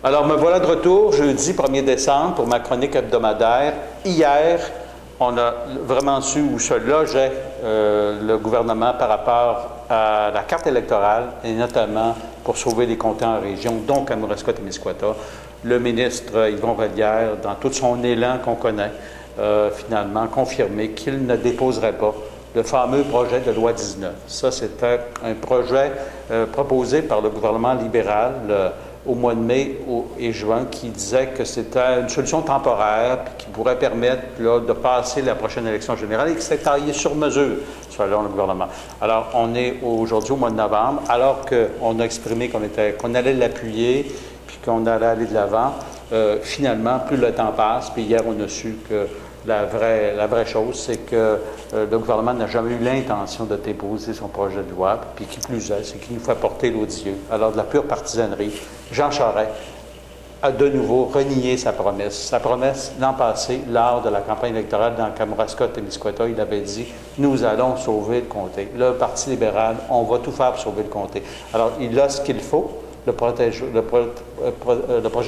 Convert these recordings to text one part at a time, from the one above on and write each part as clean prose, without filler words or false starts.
Alors, me voilà de retour jeudi 1er décembre pour ma chronique hebdomadaire. Hier, on a vraiment su où se logeait le gouvernement par rapport à la carte électorale et notamment pour sauver les comtés en région, donc Kamouraska-Témiscouata. Le ministre Yvon Vallière, dans tout son élan qu'on connaît, finalement confirmé qu'il ne déposerait pas le fameux projet de loi 19. Ça, c'était un projet proposé par le gouvernement libéral au mois de mai et juin qui disait que c'était une solution temporaire qui pourrait permettre là, de passer la prochaine élection générale et que c'était taillé sur mesure selon le gouvernement. Alors, on est aujourd'hui au mois de novembre, alors qu'on a exprimé qu'on allait l'appuyer puis qu'on allait aller de l'avant. Finalement, plus le temps passe, puis hier, on a su que la vraie chose, c'est que le gouvernement n'a jamais eu l'intention de déposer son projet de loi, puis qui plus est, c'est qu'il nous fait porter l'odieux. Alors, de la pure partisanerie, Jean Charest a de nouveau renié sa promesse. Sa promesse, l'an passé, lors de la campagne électorale dans Kamouraska-Témiscouata, il avait dit « Nous allons sauver le comté. Le Parti libéral, on va tout faire pour sauver le comté. » Alors, il a ce qu'il faut, le projet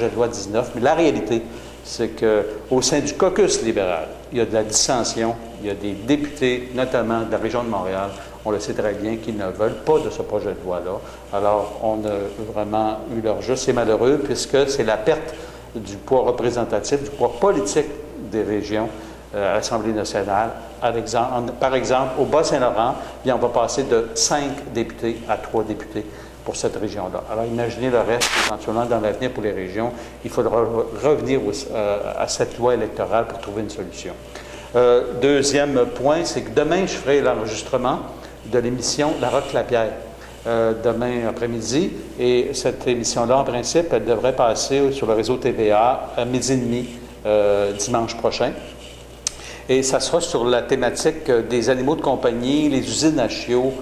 de loi 19, mais la réalité, c'est qu'au sein du caucus libéral, il y a de la dissension, il y a des députés, notamment de la région de Montréal, on le sait très bien, qui ne veulent pas de ce projet de loi-là. Alors, on a vraiment eu leur juste. C'est malheureux, puisque c'est la perte du poids représentatif, du poids politique des régions à l'Assemblée nationale. Par exemple, au Bas-Saint-Laurent, bien, on va passer de 5 députés à 3 députés pour cette région-là. Alors, imaginez le reste, éventuellement, dans l'avenir pour les régions. Il faudra revenir à cette loi électorale pour trouver une solution. Deuxième point, c'est que demain, je ferai l'enregistrement de l'émission La Roque-Lapierre, demain après-midi. Et cette émission-là, en principe, elle devrait passer sur le réseau TVA à 12h30 dimanche prochain. Et ça sera sur la thématique des animaux de compagnie, les usines à chiots,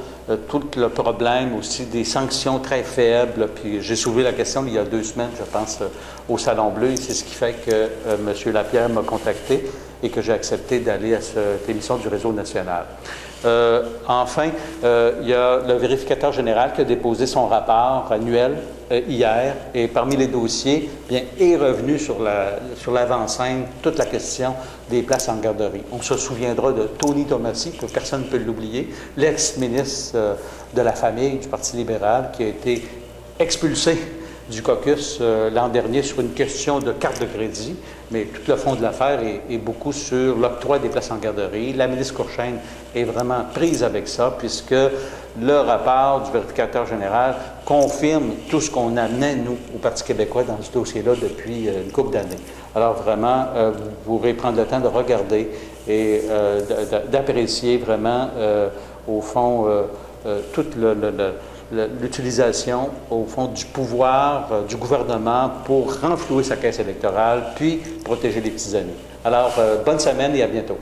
tout le problème aussi des sanctions très faibles. Puis j'ai soulevé la question il y a 2 semaines, je pense, au Salon Bleu. Et c'est ce qui fait que M. Lapierre m'a contacté et que j'ai accepté d'aller à cette émission du réseau national. Enfin, il y a le vérificateur général qui a déposé son rapport annuel hier et parmi les dossiers, bien, est revenu sur l'avant-scène toute la question des places en garderie. On se souviendra de Tony Tomassi, que personne ne peut l'oublier, l'ex-ministre de la Famille du Parti libéral qui a été expulsé du caucus l'an dernier sur une question de carte de crédit, mais tout le fond de l'affaire est beaucoup sur l'octroi des places en garderie. La ministre Courchaine est vraiment prise avec ça, puisque le rapport du vérificateur général confirme tout ce qu'on amenait, nous, au Parti québécois, dans ce dossier-là depuis une couple d'années. Alors vraiment, vous pourrez prendre le temps de regarder et d'apprécier vraiment, au fond, toute l'utilisation, au fond, du pouvoir du gouvernement pour renflouer sa caisse électorale, puis protéger les petits amis. Alors, bonne semaine et à bientôt.